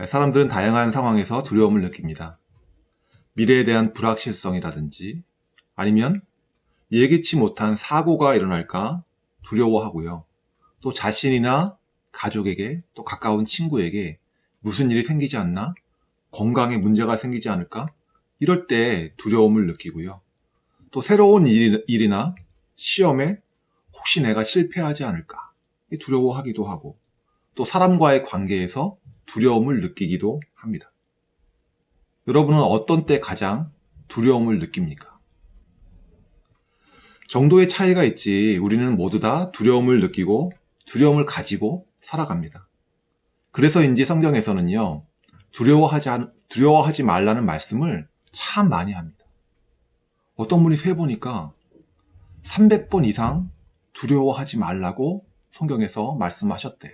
사람들은 다양한 상황에서 두려움을 느낍니다. 미래에 대한 불확실성이라든지 아니면 예기치 못한 사고가 일어날까 두려워하고요. 또 자신이나 가족에게 또 가까운 친구에게 무슨 일이 생기지 않나? 건강에 문제가 생기지 않을까? 이럴 때 두려움을 느끼고요. 또 새로운 일이나 시험에 혹시 내가 실패하지 않을까? 두려워하기도 하고 또 사람과의 관계에서 두려움을 느끼기도 합니다. 여러분은 어떤 때 가장 두려움을 느낍니까? 정도의 차이가 있지 우리는 모두 다 두려움을 느끼고 두려움을 가지고 살아갑니다. 그래서인지 성경에서는요, 두려워하지 말라는 말씀을 참 많이 합니다. 어떤 분이 세보니까 300번 이상 두려워하지 말라고 성경에서 말씀하셨대요.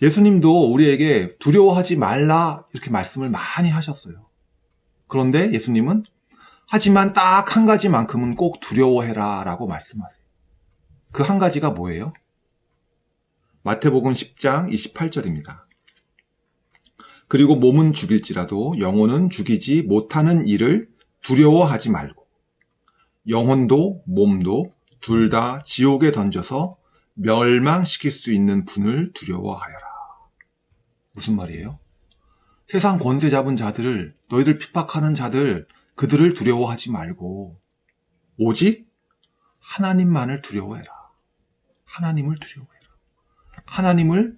예수님도 우리에게 두려워하지 말라 이렇게 말씀을 많이 하셨어요. 그런데 예수님은 하지만 딱 한 가지만큼은 꼭 두려워해라 라고 말씀하세요. 그 한 가지가 뭐예요? 마태복음 10장 28절입니다. 그리고 몸은 죽일지라도 영혼은 죽이지 못하는 일을 두려워하지 말고 영혼도 몸도 둘 다 지옥에 던져서 멸망시킬 수 있는 분을 두려워하여라. 무슨 말이에요? 세상 권세 잡은 자들을, 너희들 핍박하는 자들, 그들을 두려워하지 말고 오직 하나님만을 두려워해라. 하나님을 두려워해라. 하나님을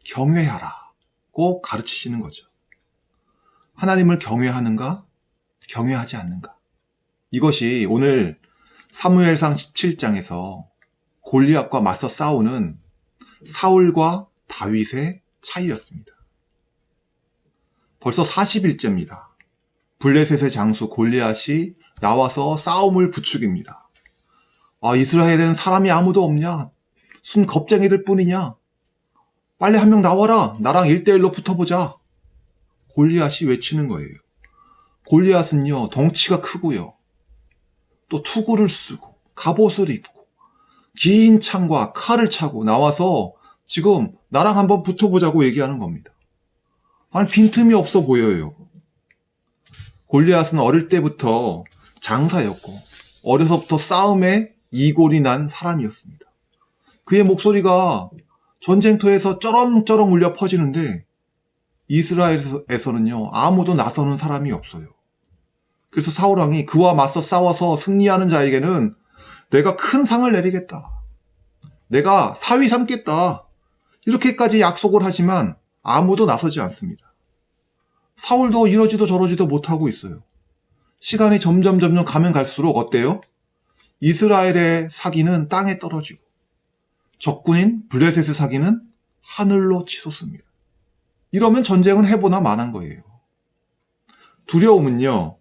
경외하라고 가르치시는 거죠. 하나님을 경외하는가? 경외하지 않는가? 이것이 오늘 사무엘상 17장에서 골리앗과 맞서 싸우는 사울과 다윗의 차이였습니다. 벌써 40일째입니다. 블레셋의 장수 골리앗이 나와서 싸움을 부추깁니다. 이스라엘에는 사람이 아무도 없냐? 순 겁쟁이들 뿐이냐? 빨리 한 명 나와라. 나랑 1대1로 붙어보자. 골리앗이 외치는 거예요. 골리앗은요, 덩치가 크고요. 또 투구를 쓰고 갑옷을 입고 긴 창과 칼을 차고 나와서 지금 나랑 한번 붙어보자고 얘기하는 겁니다. 아니, 빈틈이 없어 보여요. 골리앗은 어릴 때부터 장사였고 어려서부터 싸움에 이골이 난 사람이었습니다. 그의 목소리가 전쟁터에서 쩌렁쩌렁 울려 퍼지는데 이스라엘에서는요, 아무도 나서는 사람이 없어요. 그래서 사울왕이 그와 맞서 싸워서 승리하는 자에게는 내가 큰 상을 내리겠다. 내가 사위 삼겠다. 이렇게까지 약속을 하지만 아무도 나서지 않습니다. 사울도 이러지도 저러지도 못하고 있어요. 시간이 점점 가면 갈수록 어때요? 이스라엘의 사기는 땅에 떨어지고 적군인 블레셋의 사기는 하늘로 치솟습니다. 이러면 전쟁은 해보나 마난 거예요. 두려움은요,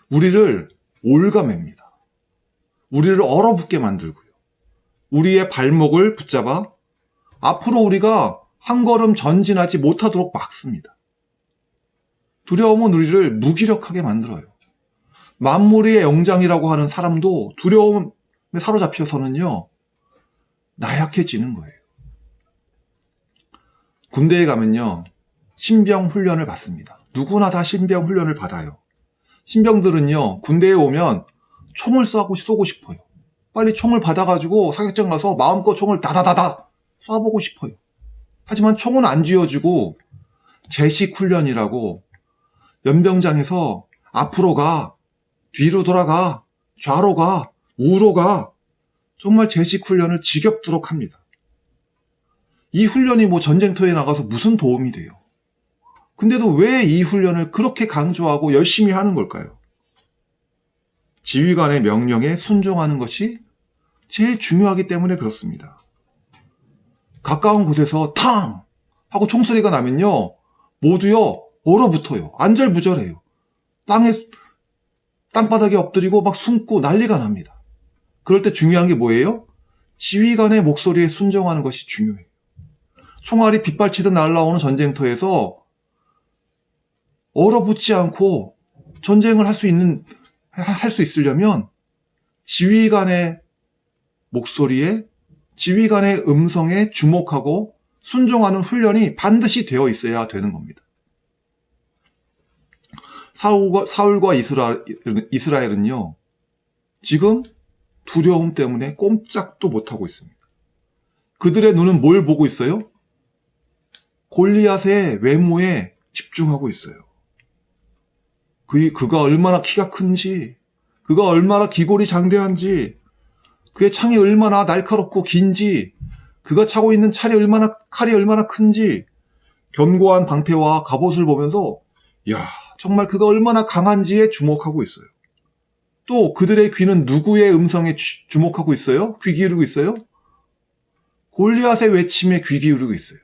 우리를 올가맵니다. 우리를 얼어붙게 만들고요. 우리의 발목을 붙잡아 앞으로 우리가 한 걸음 전진하지 못하도록 막습니다. 두려움은 우리를 무기력하게 만들어요. 만무리의 영장이라고 하는 사람도 두려움에 사로잡혀서는요, 나약해지는 거예요. 군대에 가면요, 신병 훈련을 받습니다. 누구나 다 신병 훈련을 받아요. 신병들은요, 군대에 오면 총을 쏘고 싶어요. 빨리 총을 받아가지고 사격장 가서 마음껏 총을 다다다다 쏴보고 싶어요. 하지만 총은 안 쥐어주고 제식 훈련이라고 연병장에서 앞으로 가, 뒤로 돌아가, 좌로 가, 우로 가, 정말 제식 훈련을 지겹도록 합니다. 이 훈련이 전쟁터에 나가서 무슨 도움이 돼요? 근데도 왜 이 훈련을 그렇게 강조하고 열심히 하는 걸까요? 지휘관의 명령에 순종하는 것이 제일 중요하기 때문에 그렇습니다. 가까운 곳에서 탕! 하고 총소리가 나면요, 모두요, 얼어붙어요. 안절부절해요. 땅바닥에 엎드리고 막 숨고 난리가 납니다. 그럴 때 중요한 게 뭐예요? 지휘관의 목소리에 순종하는 것이 중요해요. 총알이 빗발치듯 날아오는 전쟁터에서 얼어붙지 않고 전쟁을 할 수 있으려면 지휘관의 목소리에, 지휘관의 음성에 주목하고 순종하는 훈련이 반드시 되어 있어야 되는 겁니다. 사울과 이스라엘은요, 지금 두려움 때문에 꼼짝도 못하고 있습니다. 그들의 눈은 뭘 보고 있어요? 골리앗의 외모에 집중하고 있어요. 그가 얼마나 키가 큰지, 그가 얼마나 기골이 장대한지, 그의 창이 얼마나 날카롭고 긴지, 그가 차고 있는 칼이 얼마나 큰지, 견고한 방패와 갑옷을 보면서 정말 그가 얼마나 강한지에 주목하고 있어요. 또 그들의 귀는 누구의 음성에 주목하고 있어요? 귀 기울이고 있어요? 골리앗의 외침에 귀 기울이고 있어요.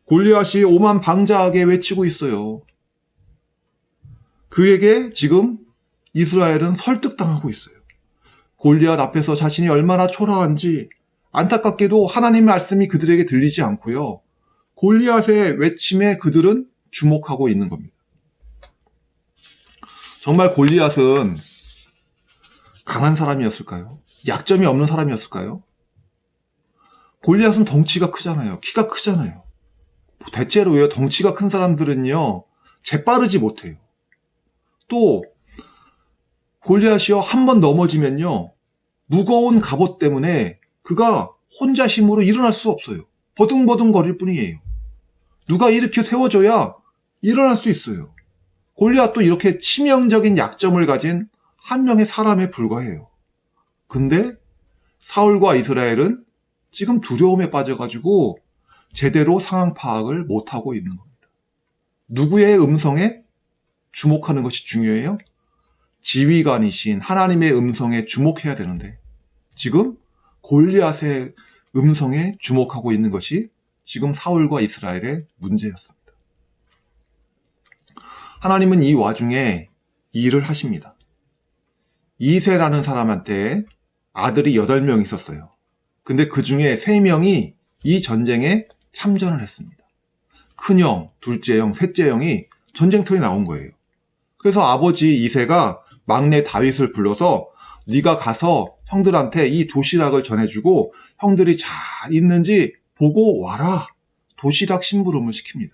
골리앗이 오만방자하게 외치고 있어요. 그에게 지금 이스라엘은 설득당하고 있어요. 골리앗 앞에서 자신이 얼마나 초라한지, 안타깝게도 하나님의 말씀이 그들에게 들리지 않고요, 골리앗의 외침에 그들은 주목하고 있는 겁니다. 정말 골리앗은 강한 사람이었을까요? 약점이 없는 사람이었을까요? 골리앗은 덩치가 크잖아요. 키가 크잖아요. 대체로요, 덩치가 큰 사람들은요, 재빠르지 못해요. 또 골리앗이요, 한번 넘어지면요, 무거운 갑옷 때문에 그가 혼자 힘으로 일어날 수 없어요. 버둥버둥 거릴 뿐이에요. 누가 이렇게 세워줘야 일어날 수 있어요. 골리앗도 이렇게 치명적인 약점을 가진 한 명의 사람에 불과해요. 근데 사울과 이스라엘은 지금 두려움에 빠져가지고 제대로 상황 파악을 못하고 있는 겁니다. 누구의 음성에 주목하는 것이 중요해요? 지휘관이신 하나님의 음성에 주목해야 되는데, 지금 골리앗의 음성에 주목하고 있는 것이 지금 사울과 이스라엘의 문제였습니다. 하나님은 이 와중에 일을 하십니다. 이새라는 사람한테 아들이 8명 있었어요. 근데 그 중에 3명이 이 전쟁에 참전을 했습니다. 큰형, 둘째형, 셋째형이 전쟁터에 나온 거예요. 그래서 아버지 이새가 막내 다윗을 불러서 네가 가서 형들한테 이 도시락을 전해주고 형들이 잘 있는지 보고 와라. 도시락 심부름을 시킵니다.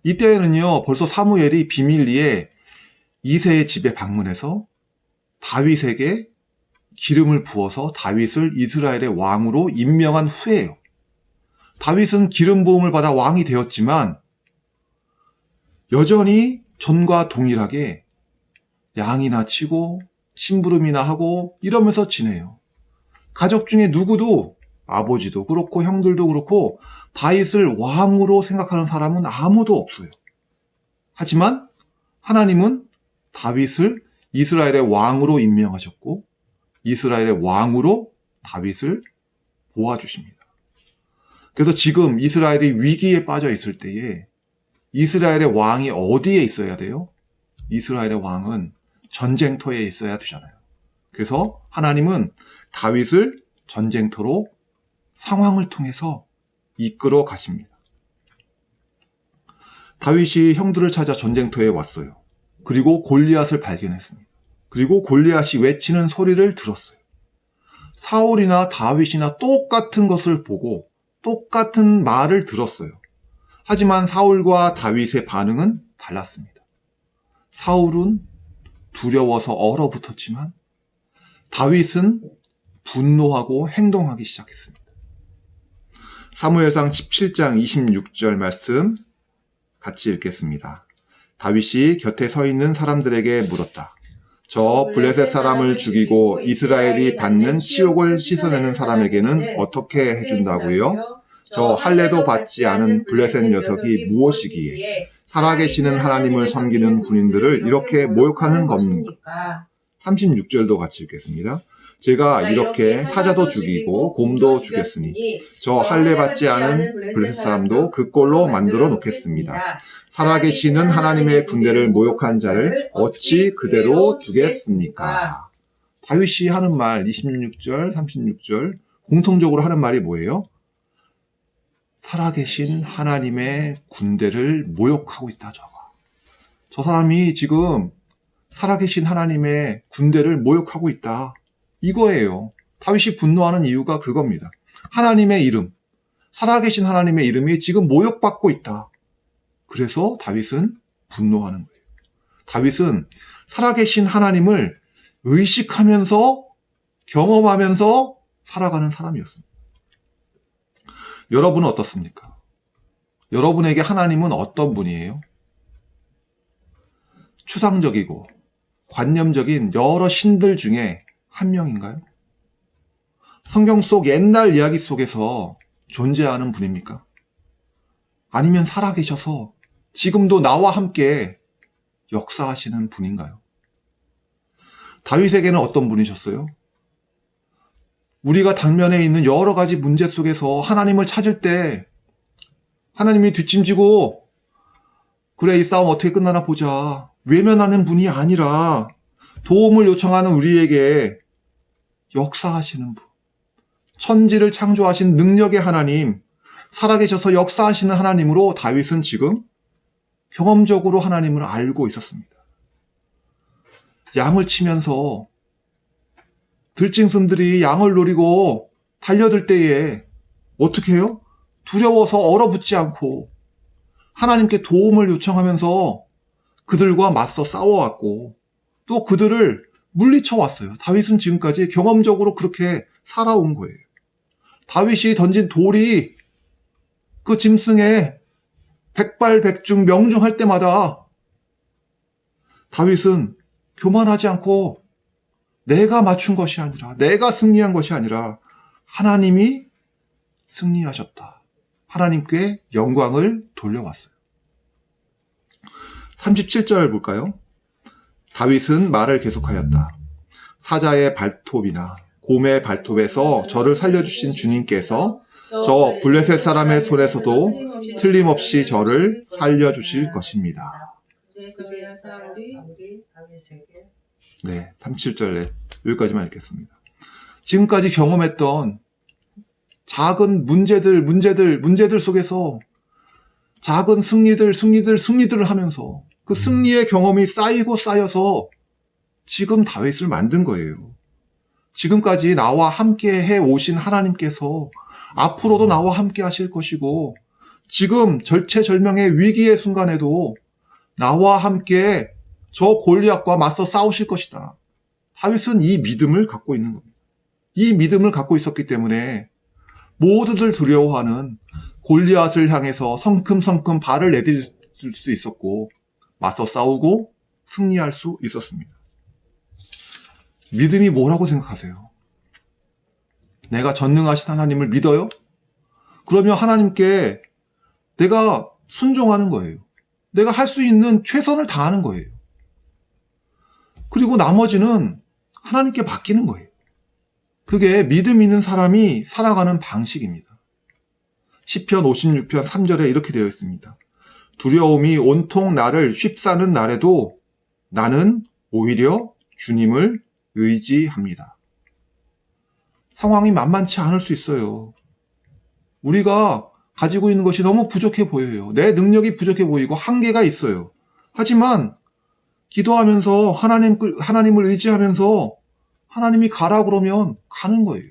이때에는요, 벌써 사무엘이 비밀리에 이새의 집에 방문해서 다윗에게 기름을 부어서 다윗을 이스라엘의 왕으로 임명한 후에요. 다윗은 기름 부음을 받아 왕이 되었지만 여전히 전과 동일하게 양이나 치고 심부름이나 하고 이러면서 지내요. 가족 중에 누구도, 아버지도 그렇고 형들도 그렇고 다윗을 왕으로 생각하는 사람은 아무도 없어요. 하지만 하나님은 다윗을 이스라엘의 왕으로 임명하셨고 이스라엘의 왕으로 다윗을 보아주십니다. 그래서 지금 이스라엘이 위기에 빠져 있을 때에 이스라엘의 왕이 어디에 있어야 돼요? 이스라엘의 왕은 전쟁터에 있어야 되잖아요. 그래서 하나님은 다윗을 전쟁터로 상황을 통해서 이끌어 가십니다. 다윗이 형들을 찾아 전쟁터에 왔어요. 그리고 골리앗을 발견했습니다. 그리고 골리앗이 외치는 소리를 들었어요. 사울이나 다윗이나 똑같은 것을 보고 똑같은 말을 들었어요. 하지만 사울과 다윗의 반응은 달랐습니다. 사울은 두려워서 얼어붙었지만 다윗은 분노하고 행동하기 시작했습니다. 사무엘상 17장 26절 말씀 같이 읽겠습니다. 다윗이 곁에 서 있는 사람들에게 물었다. 저 블레셋 사람을 죽이고 이스라엘이 받는 치욕을 씻어내는 사람에게는 어떻게 해준다고요? 저 할례도 받지 않은 블레셋 녀석이 무엇이기에 살아계시는 하나님을 섬기는 군인들을 이렇게 모욕하는 겁니까? 36절도 같이 읽겠습니다. 제가 이렇게 사자도 죽이고 곰도 죽였으니 저 할례 받지 않은 블레셋 사람도 그 꼴로 만들어 놓겠습니다. 살아계시는 하나님의 군대를 모욕한 자를 어찌 그대로 두겠습니까? 다윗이 하는 말 26절, 36절 공통적으로 하는 말이 뭐예요? 살아계신 하나님의 군대를 모욕하고 있다 저거. 저 사람이 지금 살아계신 하나님의 군대를 모욕하고 있다. 이거예요. 다윗이 분노하는 이유가 그겁니다. 하나님의 이름, 살아계신 하나님의 이름이 지금 모욕받고 있다. 그래서 다윗은 분노하는 거예요. 다윗은 살아계신 하나님을 의식하면서 경험하면서 살아가는 사람이었습니다. 여러분은 어떻습니까? 여러분에게 하나님은 어떤 분이에요? 추상적이고 관념적인 여러 신들 중에 한 명인가요? 성경 속 옛날 이야기 속에서 존재하는 분입니까? 아니면 살아계셔서 지금도 나와 함께 역사하시는 분인가요? 다윗에게는 어떤 분이셨어요? 우리가 당면에 있는 여러 가지 문제 속에서 하나님을 찾을 때 하나님이 뒷짐지고 그래 이 싸움 어떻게 끝나나 보자 외면하는 분이 아니라 도움을 요청하는 우리에게 역사하시는 분, 천지를 창조하신 능력의 하나님, 살아계셔서 역사하시는 하나님으로 다윗은 지금 경험적으로 하나님을 알고 있었습니다. 양을 치면서 들짐승들이 양을 노리고 달려들 때에 어떻게 해요? 두려워서 얼어붙지 않고 하나님께 도움을 요청하면서 그들과 맞서 싸워왔고 또 그들을 물리쳐 왔어요. 다윗은 지금까지 경험적으로 그렇게 살아온 거예요. 다윗이 던진 돌이 그 짐승의 백발백중 명중할 때마다 다윗은 교만하지 않고 내가 맞춘 것이 아니라 내가 승리한 것이 아니라 하나님이 승리하셨다. 하나님께 영광을 돌려왔어요. 37절 볼까요? 다윗은 말을 계속하였다. 사자의 발톱이나 곰의 발톱에서 저를 살려주신 주님께서 저 블레셋 사람의 손에서도 틀림없이 저를 살려주실 것입니다. 네, 37절 여기까지만 읽겠습니다. 지금까지 경험했던 작은 문제들 속에서 작은 승리들을 하면서 그 승리의 경험이 쌓이고 쌓여서 지금 다윗을 만든 거예요. 지금까지 나와 함께 해 오신 하나님께서 앞으로도 나와 함께 하실 것이고 지금 절체절명의 위기의 순간에도 나와 함께 저 골리앗과 맞서 싸우실 것이다. 다윗은 이 믿음을 갖고 있는 겁니다. 이 믿음을 갖고 있었기 때문에 모두들 두려워하는 골리앗을 향해서 성큼성큼 발을 내딜 수 있었고 맞서 싸우고 승리할 수 있었습니다. 믿음이 뭐라고 생각하세요? 내가 전능하신 하나님을 믿어요? 그러면 하나님께 내가 순종하는 거예요. 내가 할 수 있는 최선을 다하는 거예요. 그리고 나머지는 하나님께 맡기는 거예요. 그게 믿음 있는 사람이 살아가는 방식입니다. 시편 56편 3절에 이렇게 되어 있습니다. 두려움이 온통 나를 휩싸는 날에도 나는 오히려 주님을 의지합니다. 상황이 만만치 않을 수 있어요. 우리가 가지고 있는 것이 너무 부족해 보여요. 내 능력이 부족해 보이고 한계가 있어요. 하지만 기도하면서 하나님을 의지하면서 하나님이 가라 그러면 가는 거예요.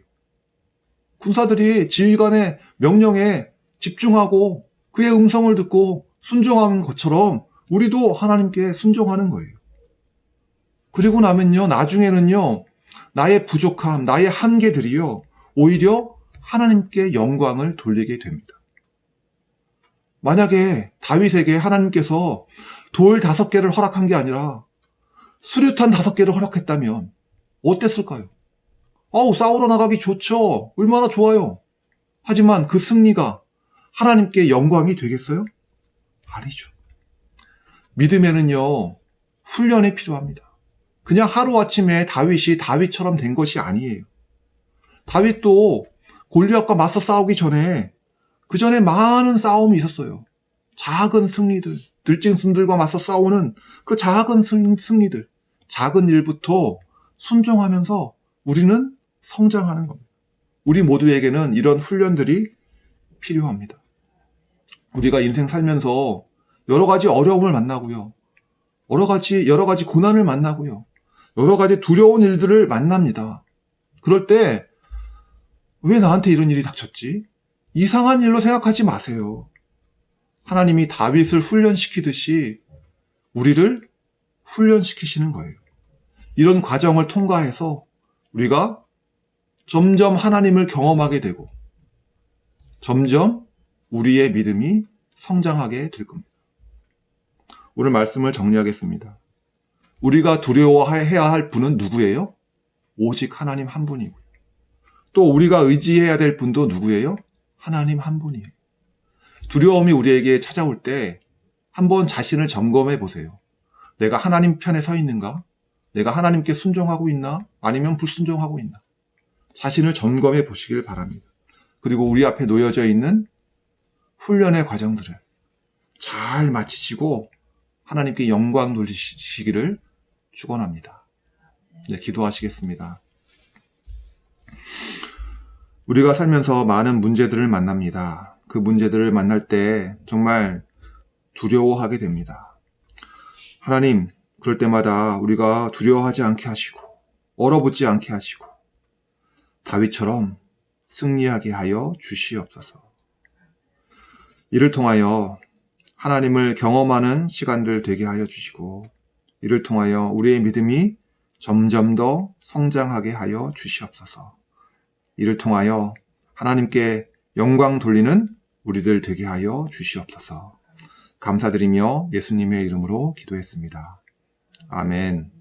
군사들이 지휘관의 명령에 집중하고 그의 음성을 듣고 순종하는 것처럼 우리도 하나님께 순종하는 거예요. 그리고 나면요, 나중에는요, 나의 부족함, 나의 한계들이요, 오히려 하나님께 영광을 돌리게 됩니다. 만약에 다윗에게 하나님께서 돌 5개를 허락한 게 아니라 수류탄 5개를 허락했다면 어땠을까요? 싸우러 나가기 좋죠. 얼마나 좋아요. 하지만 그 승리가 하나님께 영광이 되겠어요? 아니죠. 믿음에는요, 훈련이 필요합니다. 그냥 하루아침에 다윗이 다윗처럼 된 것이 아니에요. 다윗도 골리앗과 맞서 싸우기 전에 그 전에 많은 싸움이 있었어요. 작은 승리들, 들짐승들과 맞서 싸우는 그 작은 승리들, 작은 일부터 순종하면서 우리는 성장하는 겁니다. 우리 모두에게는 이런 훈련들이 필요합니다. 우리가 인생 살면서 여러 가지 어려움을 만나고요. 여러 가지 고난을 만나고요. 여러 가지 두려운 일들을 만납니다. 그럴 때 왜 나한테 이런 일이 닥쳤지? 이상한 일로 생각하지 마세요. 하나님이 다윗을 훈련시키듯이 우리를 훈련시키시는 거예요. 이런 과정을 통과해서 우리가 점점 하나님을 경험하게 되고 점점 우리의 믿음이 성장하게 될 겁니다. 오늘 말씀을 정리하겠습니다. 우리가 두려워해야 할 분은 누구예요? 오직 하나님 한 분이고요. 또 우리가 의지해야 될 분도 누구예요? 하나님 한 분이에요. 두려움이 우리에게 찾아올 때 한번 자신을 점검해 보세요. 내가 하나님 편에 서 있는가? 내가 하나님께 순종하고 있나? 아니면 불순종하고 있나? 자신을 점검해 보시길 바랍니다. 그리고 우리 앞에 놓여져 있는 훈련의 과정들을 잘 마치시고 하나님께 영광 돌리시기를 축원합니다. 네, 기도하시겠습니다. 우리가 살면서 많은 문제들을 만납니다. 그 문제들을 만날 때 정말 두려워하게 됩니다. 하나님, 그럴 때마다 우리가 두려워하지 않게 하시고 얼어붙지 않게 하시고 다윗처럼 승리하게 하여 주시옵소서. 이를 통하여 하나님을 경험하는 시간들 되게 하여 주시고 이를 통하여 우리의 믿음이 점점 더 성장하게 하여 주시옵소서. 이를 통하여 하나님께 영광 돌리는 우리들 되게 하여 주시옵소서. 감사드리며 예수님의 이름으로 기도했습니다. 아멘.